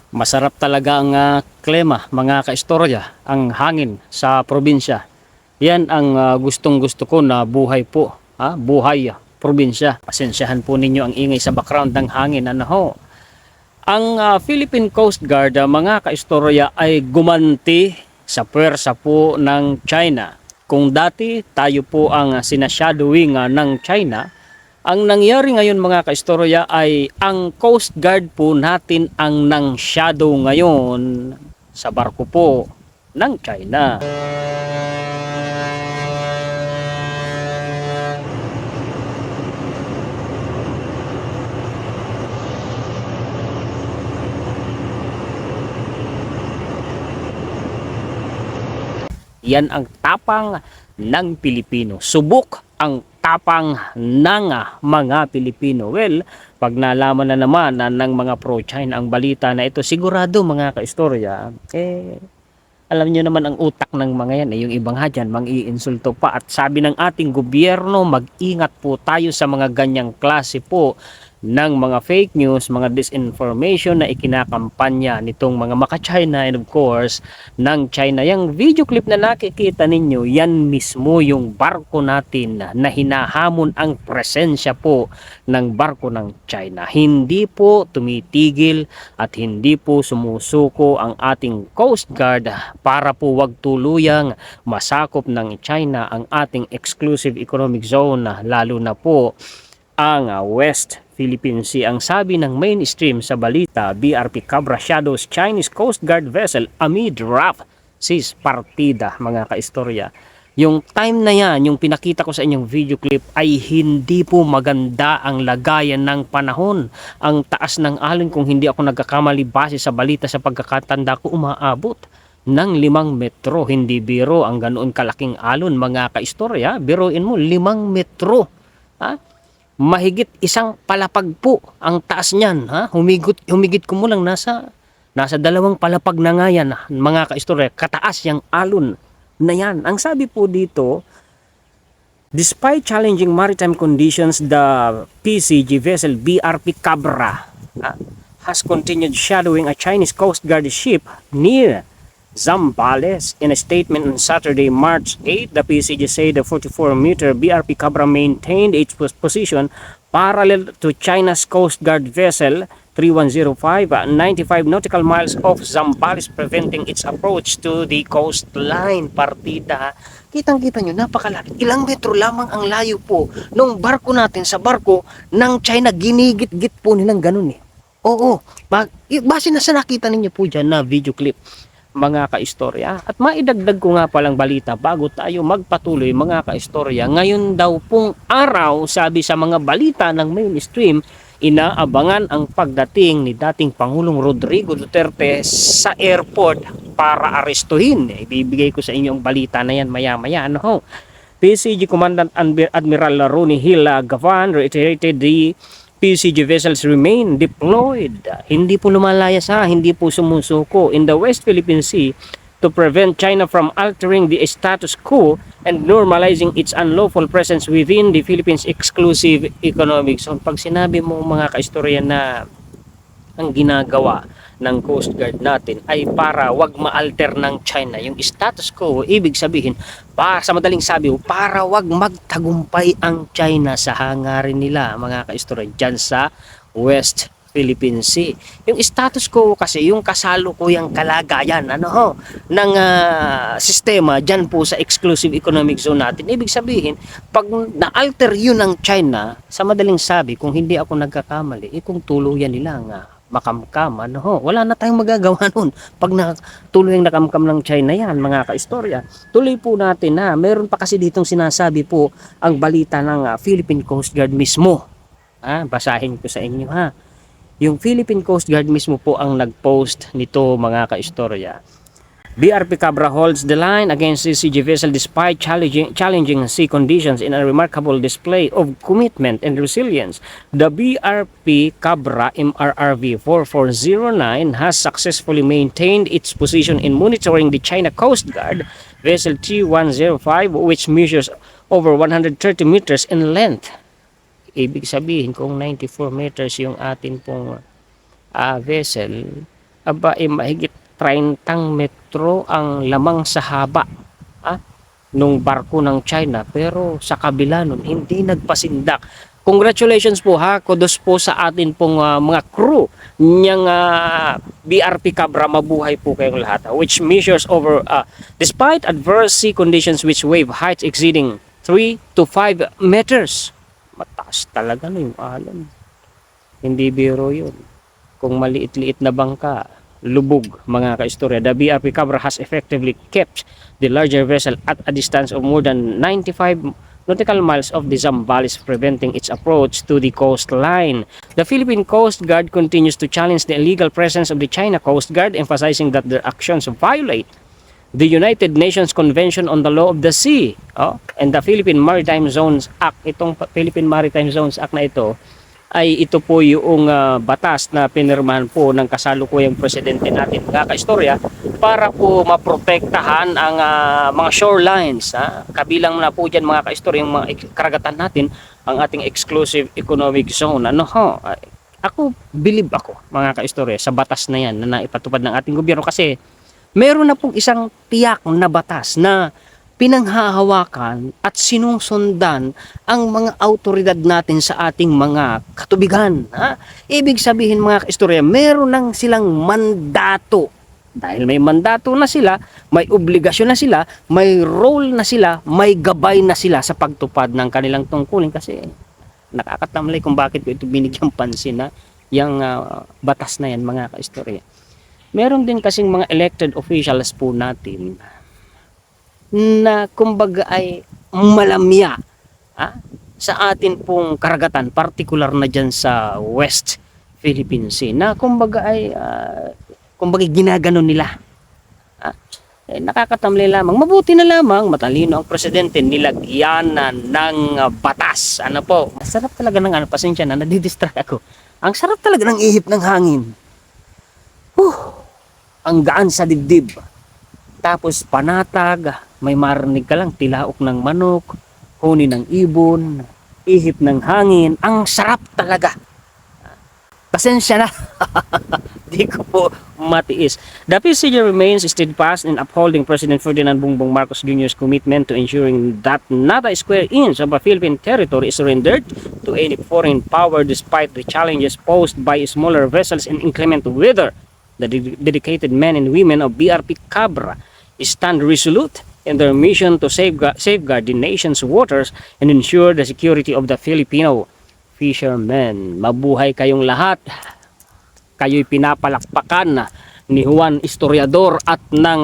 Masarap talaga ang klima, mga kaistorya, ang hangin sa probinsya. Yan ang gustong-gusto ko na buhay po, buhay probinsya. Pasensyahan po ninyo ang ingay sa background ng hangin. Ano ho? Ang Philippine Coast Guard, mga kaistorya, ay gumanti sa puwersa po ng China. Kung dati tayo po ang sinashadowing ng China, ang nangyari ngayon mga kaistorya ay ang Coast Guard po natin ang nang shadow ngayon sa barko po ng China. Yan ang tapang ng Pilipino. Subok ang tapang ng mga Pilipino. Well, pag nalaman na naman ng mga pro-China ang balita na ito, sigurado mga kaistorya, alam niyo naman ang utak ng mga yan, yung ibang dyan, mang-iinsulto pa. At sabi ng ating gobyerno, mag-ingat po tayo sa mga ganyang klase po ng mga fake news, mga disinformation na ikinakampanya nitong mga maka-China and of course ng China. Yung video clip na nakikita ninyo, yan mismo yung barko natin na hinahamon ang presensya po ng barko ng China. Hindi po tumitigil at hindi po sumusuko ang ating Coast Guard para po wag tuluyang masakop ng China ang ating exclusive economic zone, lalo na po ang West Philippine Sea. Ang sabi ng mainstream sa balita, BRP Cabra shadows Chinese Coast Guard vessel amid rough seas partida, mga kaistorya. Yung time na yan, yung pinakita ko sa inyong video clip, ay hindi po maganda ang lagayan ng panahon. Ang taas ng alon, kung hindi ako nagkakamali base sa balita sa pagkakatanda ko, umaabot ng 5 metro. Hindi biro ang ganoon kalaking alon, mga kaistorya. Biruin mo, 5 metro. Mahigit isang palapag po ang taas niyan. Humigit ko mo lang nasa 2 palapag na nga yan, mga kaistorya. Kataas yung alon na yan. Ang sabi po dito, despite challenging maritime conditions, the PCG vessel BRP Cabra has continued shadowing a Chinese Coast Guard ship near Zambales. In a statement on Saturday, March 8, the PCG said the 44-meter BRP Cabra maintained its position parallel to China's Coast Guard vessel 3105, 95 nautical miles off Zambales, preventing its approach to the coastline. Partida. Kitang-kita nyo, napakalaki. Ilang metro lamang ang layo po nung barko natin sa barko ng China. Ginigit-git po nilang ganun eh. Oo, base na sa nakita ninyo po dyan na video clip, mga kaistorya. At maidagdag ko nga palang balita bago tayo magpatuloy, mga kaistorya. Ngayon daw pong araw, sabi sa mga balita ng mainstream, inaabangan ang pagdating ni dating Pangulong Rodrigo Duterte sa airport para arestuhin. Ibibigay ko sa inyo ang balita na yan maya-maya. Ano? PCG Commandant Admiral Ronnie Hill Gavan reiterated the PCG vessels remain deployed. Hindi po lumalayas hindi po sumusuko in the West Philippine Sea to prevent China from altering the status quo and normalizing its unlawful presence within the Philippines exclusive economic zone. Pag sinabi mo, mga kaistorya, na ang ginagawa ng Coast Guard natin ay para wag ma-alter ng China yung status quo, ibig sabihin, sa madaling sabi, para wag magtagumpay ang China sa hangarin nila, mga kaistorya, dyan sa West Philippine Sea. Yung status quo kasi, yung kasalukuyang kalagayan ng sistema dyan po sa exclusive economic zone natin. Ibig sabihin, pag na-alter yun ng China, sa madaling sabi, kung hindi ako nagkakamali, kung tuluyan nila makamkam, wala na tayong magagawa nun pag tuloy ang nakamkam ng China yan, mga kaistorya. Tuloy po natin meron pa kasi ditong sinasabi po ang balita ng Philippine Coast Guard mismo. Basahin ko sa inyo yung Philippine Coast Guard mismo po ang nag-post nito, mga kaistorya. BRP Cabra holds the line against the CG vessel despite challenging sea conditions in a remarkable display of commitment and resilience. The BRP Cabra MRRV 4409 has successfully maintained its position in monitoring the China Coast Guard vessel T105, which measures over 130 meters in length. Ibig sabihin, kung 94 meters yung atin pong vessel, aba mahigit 30 metro ang lamang sa haba nung barko ng China, pero sa kabila nun hindi nagpasindak. Congratulations po ha, kudos po sa atin pong mga crew niyang BRP Cabra, mabuhay po kayong lahat, which measures over despite adverse sea conditions which wave heights exceeding 3 to 5 meters. Mataas talaga no yung alon, hindi biro yun. Kung maliit-liit na bangka, lubog mga kaistorya. The BRP Cabra has effectively kept the larger vessel at a distance of more than 95 nautical miles of the Zambales, preventing its approach to the coastline. The Philippine Coast Guard continues to challenge the illegal presence of the China Coast Guard, emphasizing that their actions violate the United Nations Convention on the Law of the Sea and the Philippine Maritime Zones Act. Itong Philippine Maritime Zones Act na ito ay ito po yung batas na pinirmahan po ng kasalukuyang presidente natin mga kaistorya para po maprotektahan ang mga shorelines. Kabilang na po dyan mga kaistorya yung mga karagatan natin, ang ating exclusive economic zone. Ako, believe ako mga kaistorya sa batas na yan na naipatupad ng ating gobyerno, kasi meron na pong isang tiyak na batas na pinanghahawakan at sinusundan ang mga autoridad natin sa ating mga katubigan. Ibig sabihin mga kaistorya, meron nang silang mandato. Dahil may mandato na sila, may obligasyon na sila, may role na sila, may gabay na sila sa pagtupad ng kanilang tungkulin. Kasi nakakatamlay kung bakit ko ito binigyang pansin na yung batas na yan mga kaistorya. Meron din kasing mga elected officials po natin na kumbaga ay malamya sa atin pong karagatan, particular na dyan sa West Philippine Sea, na kumbaga ay kumbaga ginaganon nila. Nakakatamlay lamang, mabuti na lamang matalino ang presidente, nilagyanan ng batas. Ano po, sarap talaga ng pasensya na nadidistract ako. Ang sarap talaga ng ihip ng hangin. Ang gaan sa dibdib. Tapos panatag, may marinig ka lang tilaok ng manok, huni ng ibon, ihip ng hangin. Ang sarap talaga. Pasensya na. Di ko po matiis. The PCG remains steadfast in upholding President Ferdinand Bongbong Marcos Jr.'s commitment to ensuring that not a square inch of a Philippine territory is surrendered to any foreign power despite the challenges posed by smaller vessels and inclement weather. The dedicated men and women of BRP Cabra stand resolute in their mission to safeguard the nation's waters and ensure the security of the Filipino fishermen. Mabuhay kayong lahat. Kayo'y pinapalakpakan ni Juan Historiador at ng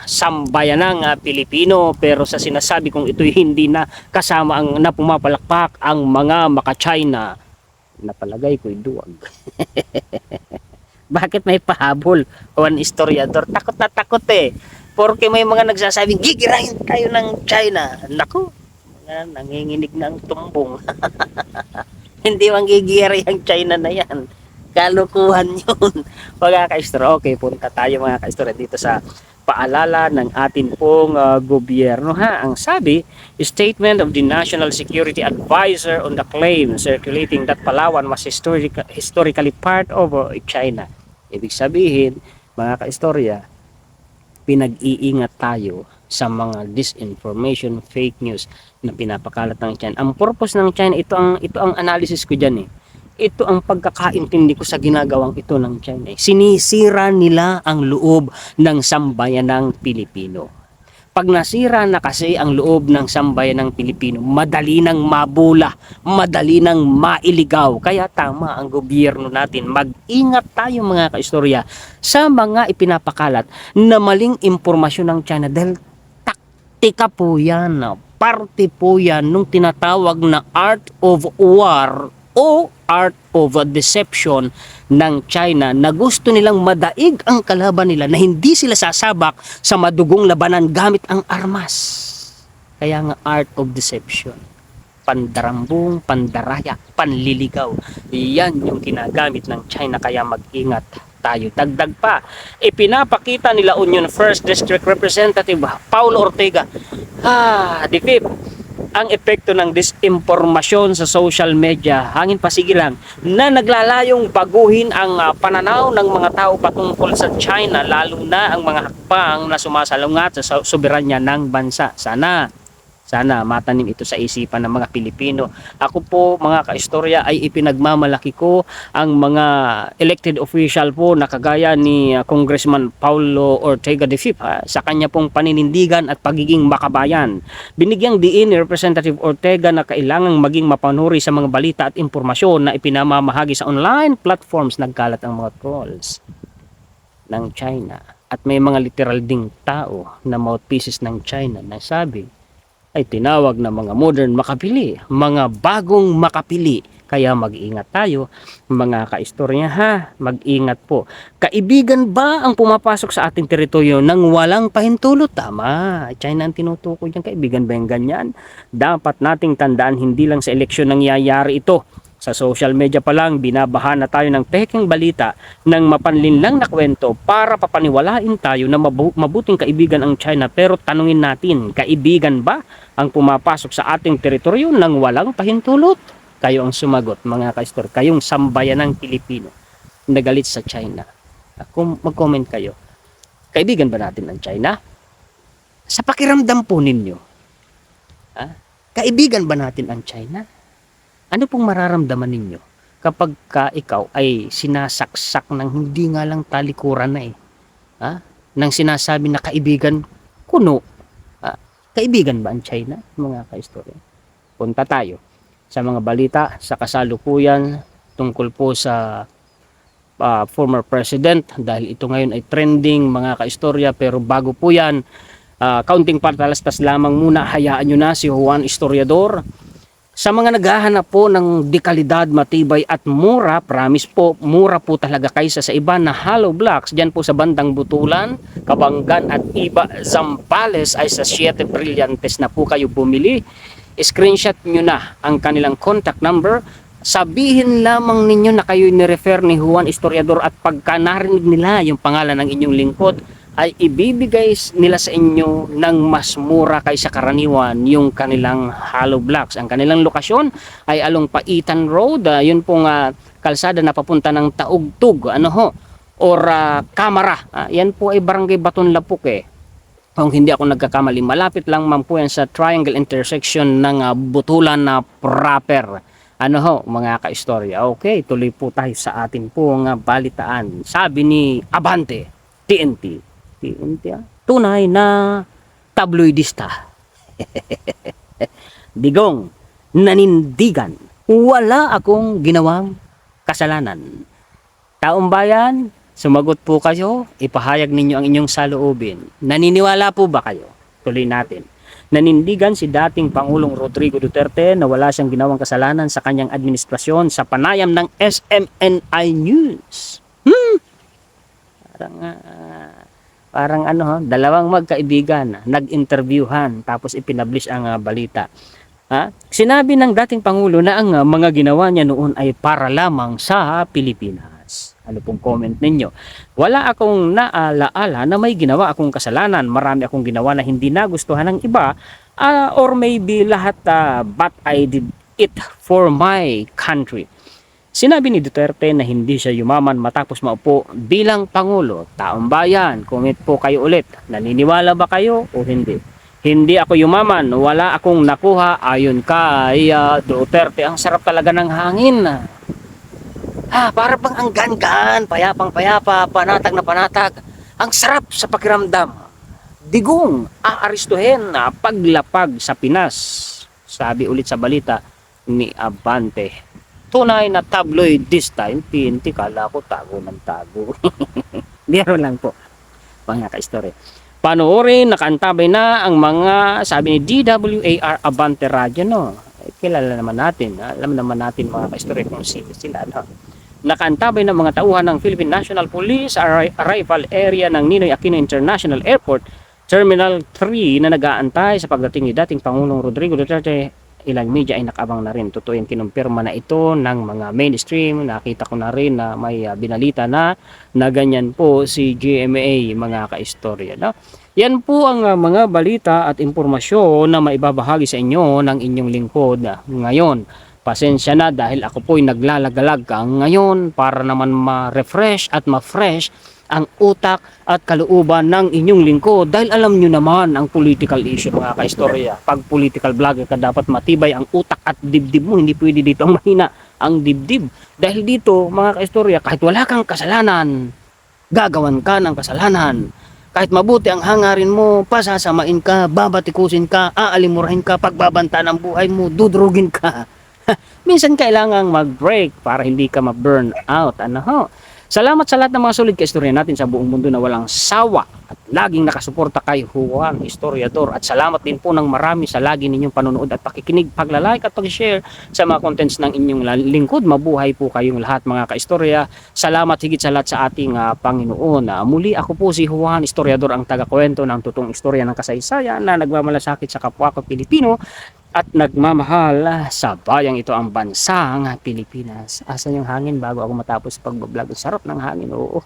sambayanang Pilipino, pero sa sinasabi kong ito'y hindi na kasama ang napumapalakpak ang mga maka-China. Napalagay ko'y duwag. Bakit may pahabol, Juan Historiador? Takot na takot Porque may mga nagsasabing, gigirahin tayo ng China. Naku, nanginginig ng tumbong. Hindi mang gigirahin ang China na yan. Kalukuhan yun. Mga kaistorya, okay, punta tayo mga kaistorya dito sa paalala ng atin pong gobyerno. Ang sabi, statement of the National Security Advisor on the claim circulating that Palawan was historically part of China. Ibig sabihin, mga kaistorya, pinag-iingat tayo sa mga disinformation, fake news na pinapakalat ng China. Ang purpose ng China, ito ang analysis ko diyan Ito ang pagkakaintindi ko sa ginagawang ito ng China. Sinisira nila ang loob ng sambayanang Pilipino. Pag nasira na kasi ang loob ng sambayanang Pilipino, madali nang mabula, madali nang mailigaw. Kaya tama ang gobyerno natin. Mag-ingat tayo mga kaistorya sa mga ipinapakalat na maling impormasyon ng China, dahil taktika po yan. Parte po yan nung tinatawag na art of war o art of deception ng China, na gusto nilang madaig ang kalaban nila na hindi sila sasabak sa madugong labanan gamit ang armas. Kaya nga art of deception, pandarambong, pandaraya, panliligaw, yan yung ginagamit ng China. Kaya mag-ingat tayo. Dagdag pa, ipinapakita nila Union 1st District Representative Paulo Ortega, the fifth ang epekto ng disinformasyon sa social media, hangin pasigi lang, na naglalayong baguhin ang pananaw ng mga tao patungkol sa China, lalo na ang mga hakbang na sumasalungat sa soberanya ng bansa. Sana matanim ito sa isipan ng mga Pilipino. Ako po mga kaistorya ay ipinagmamalaki ko ang mga elected official po na kagaya ni Congressman Paulo Ortega de Fipa sa kanya pong paninindigan at pagiging makabayan. Binigyang diin ni Representative Ortega na kailangang maging mapanuri sa mga balita at impormasyon na ipinamamahagi sa online platforms. Nagkalat ang mga trolls ng China at may mga literal ding tao na mouthpieces ng China na sabi ay tinawag na mga modern makapili, mga bagong makapili. Kaya mag-ingat tayo, mga kaistorya ha, mag-ingat po. Kaibigan ba ang pumapasok sa ating teritoryo nang walang pahintulot? Tama, China ang tinutukoy niyan. Kaibigan ba yung ganyan? Dapat nating tandaan, hindi lang sa eleksyon nangyayari ito. Sa social media pa lang, binabaha na tayo ng peking balita ng mapanlinlang na kwento para papaniwalain tayo na mabuting kaibigan ang China. Pero tanungin natin, kaibigan ba ang pumapasok sa ating teritoryo nang walang pahintulot? Kayo ang sumagot, mga kaistor. Kayong sambayan ng Pilipino na galit sa China. Mag-comment kayo. Kaibigan ba natin ang China? Sa pakiramdam po ninyo, kaibigan ba natin ang China? Ano pong mararamdaman ninyo kapag ikaw ay sinasaksak ng hindi nga lang talikuran na nang sinasabi na kaibigan, kuno. Kaibigan ba ang China, mga kaistorya? Punta tayo sa mga balita sa kasalukuyan tungkol po sa former president, dahil ito ngayon ay trending, mga kaistorya. Pero bago po yan, kaunting patalastas lamang muna, hayaan nyo na si Juan Historiador. Sa mga naghahanap po ng dekalidad, matibay at mura, promise po, mura po talaga kaysa sa iba na hollow blocks. Diyan po sa bandang Butulan, Kabanggan at iba Zambales ay sa 7 Brillantes na po kayo bumili. Screenshot nyo na ang kanilang contact number. Sabihin lamang ninyo na kayo ni-refer ni Juan Historiador at pagka narinig nila yung pangalan ng inyong lingkod, ay ibibigay nila sa inyo ng mas mura kaysa karaniwan yung kanilang hollow blocks. Ang kanilang lokasyon ay along Paitan Road, yun pong kalsada na papunta ng Taugtug, or Kamara. Yan po ay Barangay Baton Lapuk Kung hindi ako nagkakamali, malapit lang man po yan sa triangle intersection ng Butulan na proper. Mga kaistorya. Okay, tuloy po tayo sa atin pong balitaan. Sabi ni Abante, TNT, tunay na tabloidista. Digong, nanindigan, wala akong ginawang kasalanan. Taong bayan, sumagot po kayo, ipahayag ninyo ang inyong saloobin. Naniniwala po ba kayo? Tuloy natin. Nanindigan si dating Pangulong Rodrigo Duterte na wala siyang ginawang kasalanan sa kanyang administrasyon sa panayam ng SMNI News. Parang dalawang magkaibigan nag-interviewhan tapos ipinablish ang balita. Sinabi ng dating Pangulo na ang mga ginawa niya noon ay para lamang sa Pilipinas. Ano pong comment ninyo? Wala akong naalaala na may ginawa akong kasalanan. Marami akong ginawa na hindi nagustuhan ng iba, or maybe lahat, but I did it for my country. Sinabi ni Duterte na hindi siya yumaman matapos maupo bilang Pangulo. Taong bayan, comment po kayo ulit. Naniniwala ba kayo o hindi? Hindi ako yumaman, wala akong nakuha ayon kay Duterte. Ang sarap talaga ng hangin. Para bang ang gan-gan, payapang-payapa, panatag na panatag. Ang sarap sa pakiramdam. Digong, aaristuhin na paglapag sa Pinas. Sabi ulit sa balita ni Abante. Tunay na tabloid this time, PNT, kala ko tago ng tago. Biro lang po, mga ka-story. Panoorin, nakaantabay na ang mga, sabi ni DWAR Abante Radio, kilala naman natin, alam naman natin mga ka-story kung sino sila, Nakaantabay ng mga tauhan ng Philippine National Police arrival area ng Ninoy Aquino International Airport, Terminal 3 na nag-aantay sa pagdating ni dating Pangulong Rodrigo Duterte. Ilang media ay nakaabang na rin. Totoo yung kinumpirma na ito ng mga mainstream. Nakita ko na rin na may binalita na ganyan po si GMA, mga kaistorya. Yan po ang mga balita at impormasyon na maibabahagi sa inyo ng inyong lingkod ngayon. Pasensya na dahil ako po'y naglalagalag ngayon para naman ma-refresh at ma-fresh ang utak at kalooban ng inyong lingkod. Dahil alam nyo naman ang political issue mga kaistorya. Pag political vlogger ka dapat matibay ang utak at dibdib mo. Hindi pwede dito ang mahina ang dibdib. Dahil dito mga kaistorya kahit wala kang kasalanan, gagawan ka ng kasalanan. Kahit mabuti ang hangarin mo, pasasamain ka, babatikusin ka, aalimurahin ka, pagbabanta ng buhay mo, dudrugin ka. Minsan kailangang mag-break para hindi ka ma-burn out. Ano ho? Salamat sa lahat ng mga solid kaistorya natin sa buong mundo na walang sawa at laging nakasuporta kay Juan Historiador. At salamat din po ng marami sa lagi ninyong panonood at pakikinig, paglalike at pag-share sa mga contents ng inyong lingkod. Mabuhay po kayong lahat mga kaistorya. Salamat higit sa lahat sa ating Panginoon. Muli ako po si Juan Historiador, ang taga-kwento ng totoong istorya ng kasaysayan na nagmamalasakit sa kapwa ko Pilipino at nagmamahal sa bayang ito, ang bansang Pilipinas. Asan yung hangin bago ako matapos pagbablog? Sarap ng hangin, oo.